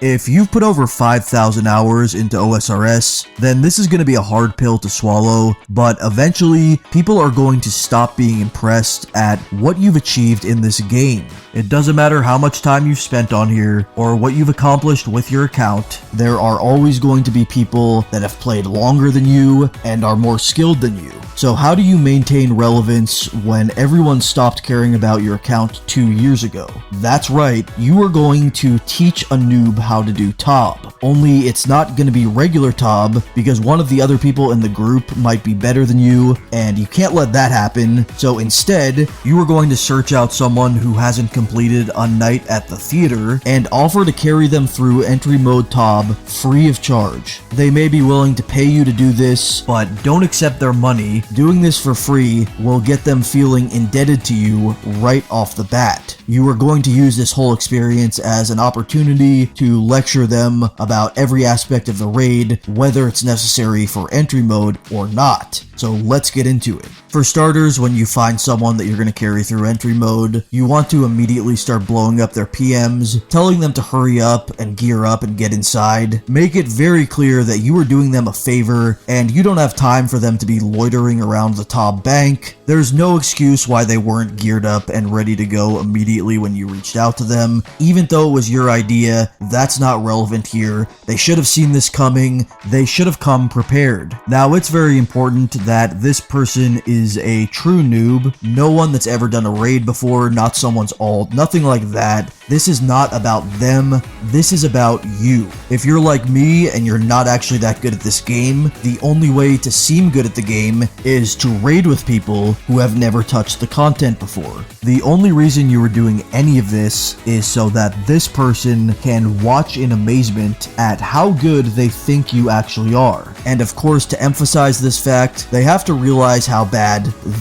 If you've put over 5,000 hours into OSRS, then this is going to be a hard pill to swallow, but eventually, people are going to stop being impressed at what you've achieved in this game. It doesn't matter how much time you've spent on here, or what you've accomplished with your account, there are always going to be people that have played longer than you and are more skilled than you. So how do you maintain relevance when everyone stopped caring about your account 2 years ago? That's right, you are going to teach a noob how to do ToB. Only it's not going to be regular ToB because one of the other people in the group might be better than you, and you can't let that happen. So instead, you are going to search out someone who hasn't completed a night at the theater and offer to carry them through entry mode ToB free of charge. They may be willing to pay you to do this, but don't accept their money. Doing this for free will get them feeling indebted to you right off the bat. You are going to use this whole experience as an opportunity to lecture them about every aspect of the raid, whether it's necessary for entry mode or not. So let's get into it. For starters, when you find someone that you're going to carry through entry mode, you want to immediately start blowing up their PMs, telling them to hurry up and gear up and get inside. Make it very clear that you are doing them a favor and you don't have time for them to be loitering around the ToB bank. There's no excuse why they weren't geared up and ready to go immediately when you reached out to them. Even though it was your idea, that's not relevant here. They should have seen this coming. They should have come prepared. Now, it's very important that this person is a true noob, no one that's ever done a raid before, not someone's alt, nothing like that. This is not about them, this is about you. If you're like me and you're not actually that good at this game, the only way to seem good at the game is to raid with people who have never touched the content before. The only reason you are doing any of this is so that this person can watch in amazement at how good they think you actually are. And of course, to emphasize this fact, they have to realize how bad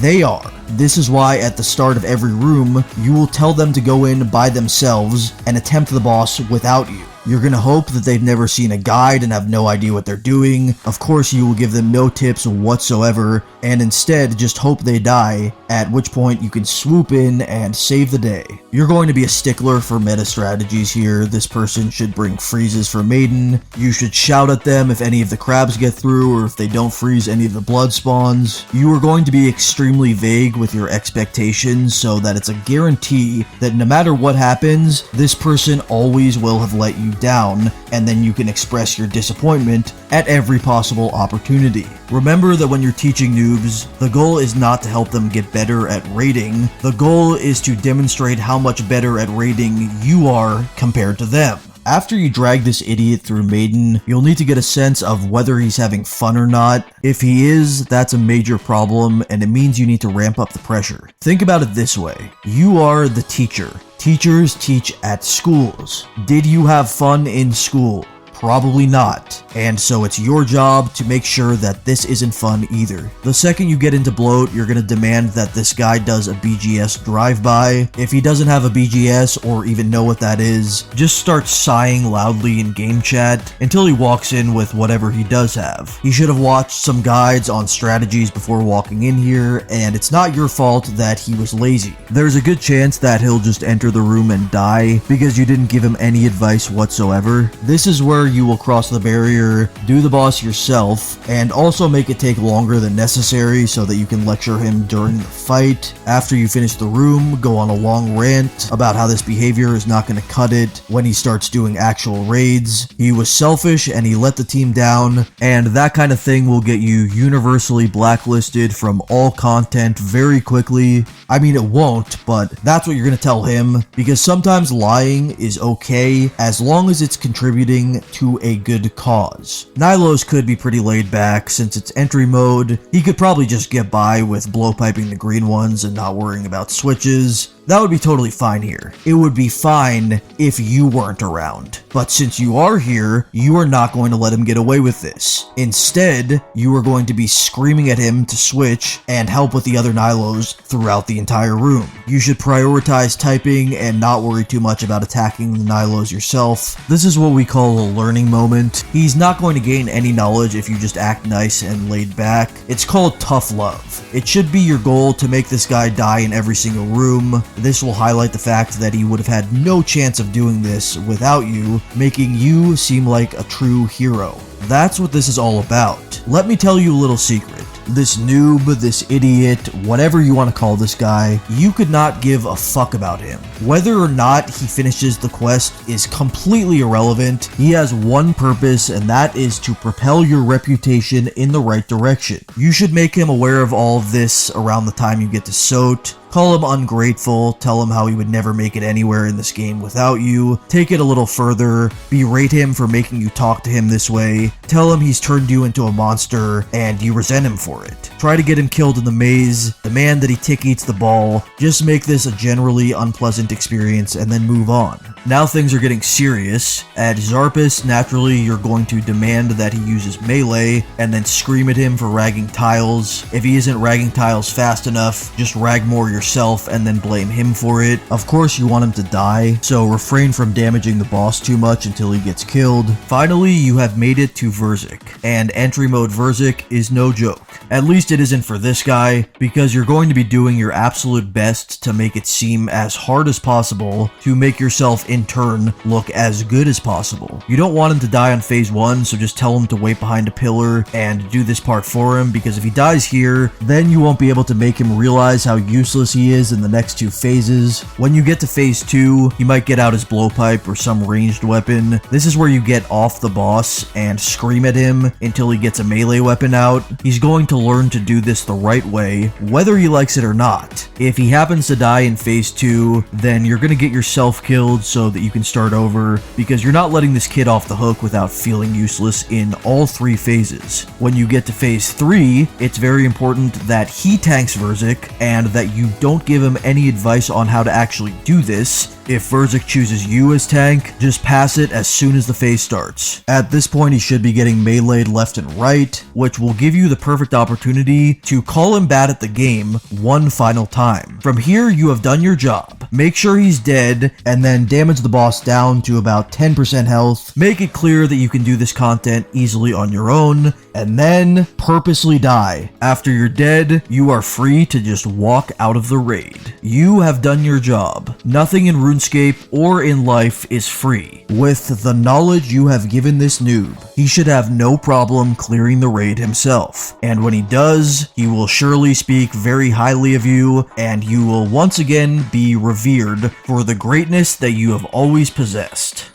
they are. This is why at the start of every room, you will tell them to go in by themselves and attempt the boss without you. You're gonna hope that they've never seen a guide and have no idea what they're doing. Of course, you will give them no tips whatsoever, and instead just hope they die, at which point you can swoop in and save the day. You're going to be a stickler for meta strategies here. This person should bring freezes for Maiden. You should shout at them if any of the crabs get through or if they don't freeze any of the blood spawns. You are going to be extremely vague with your expectations so that it's a guarantee that no matter what happens, this person always will have let you down, and then you can express your disappointment at every possible opportunity. Remember that when you're teaching noobs, the goal is not to help them get better at raiding. The goal is to demonstrate how much better at raiding you are compared to them. After you drag this idiot through Maiden, you'll need to get a sense of whether he's having fun or not. If he is, that's a major problem, and it means you need to ramp up the pressure. Think about it this way. You are the teacher. Teachers teach at schools. Did you have fun in school? Probably not, and so it's your job to make sure that this isn't fun either. The second you get into Bloat, you're gonna demand that this guy does a BGS drive-by. If he doesn't have a BGS or even know what that is, just start sighing loudly in game chat until he walks in with whatever he does have. He should have watched some guides on strategies before walking in here, and it's not your fault that he was lazy. There's a good chance that he'll just enter the room and die because you didn't give him any advice whatsoever. This is where you will cross the barrier, do the boss yourself, and also make it take longer than necessary so that you can lecture him during the fight. After you finish the room, go on a long rant about how this behavior is not going to cut it when he starts doing actual raids. He was selfish and he let the team down, and that kind of thing will get you universally blacklisted from all content very quickly. I mean, it won't, but that's what you're going to tell him, because sometimes lying is okay as long as it's contributing to a good cause. Nylocas could be pretty laid back since it's entry mode. He could probably just get by with blowpiping the green ones and not worrying about switches. That would be totally fine here. It would be fine if you weren't around. But since you are here, you are not going to let him get away with this. Instead, you are going to be screaming at him to switch and help with the other Nylocas throughout the entire room. You should prioritize typing and not worry too much about attacking the Nylocas yourself. This is what we call a learning moment. He's not going to gain any knowledge if you just act nice and laid back. It's called tough love. It should be your goal to make this guy die in every single room. This will highlight the fact that he would have had no chance of doing this without you, making you seem like a true hero. That's what this is all about. Let me tell you a little secret. This noob, this idiot, whatever you want to call this guy, you could not give a fuck about him. Whether or not he finishes the quest is completely irrelevant. He has one purpose, and that is to propel your reputation in the right direction. You should make him aware of all of this around the time you get to Sot. Call him ungrateful, tell him how he would never make it anywhere in this game without you, take it a little further, berate him for making you talk to him this way, tell him he's turned you into a monster and you resent him for it. Try to get him killed in the maze, demand that he tick eats the ball, just make this a generally unpleasant experience and then move on. Now things are getting serious. At Zarpus, naturally you're going to demand that he uses melee and then scream at him for ragging tiles. If he isn't ragging tiles fast enough, just rag more yourself and then blame him for it. Of course you want him to die, so refrain from damaging the boss too much until he gets killed. Finally, you have made it to Verzik, and entry mode Verzik is no joke. At least it isn't for this guy, because you're going to be doing your absolute best to make it seem as hard as possible to make yourself in turn look as good as possible. You don't want him to die on phase 1, so just tell him to wait behind a pillar and do this part for him, because if he dies here, then you won't be able to make him realize how useless he is in the next 2 phases. When you get to phase 2, he might get out his blowpipe or some ranged weapon. This is where you get off the boss and scream at him until he gets a melee weapon out. He's going to learn to do this the right way, whether he likes it or not. If he happens to die in phase 2, then you're gonna get yourself killed so that you can start over, because you're not letting this kid off the hook without feeling useless in all 3 phases. When you get to phase 3, it's very important that he tanks Verzik and that you don't give him any advice on how to actually do this. If Verzik chooses you as tank, just pass it as soon as the phase starts. At this point, he should be getting meleeed left and right, which will give you the perfect opportunity to call him bad at the game one final time. From here, you have done your job. Make sure he's dead, and then damage the boss down to about 10% health. Make it clear that you can do this content easily on your own, and then purposely die. After you're dead, you are free to just walk out of the raid. You have done your job. Nothing in RuneScape or in life is free. With the knowledge you have given this noob, he should have no problem clearing the raid himself. And when he does, he will surely speak very highly of you, and you will once again be revered for the greatness that you have always possessed.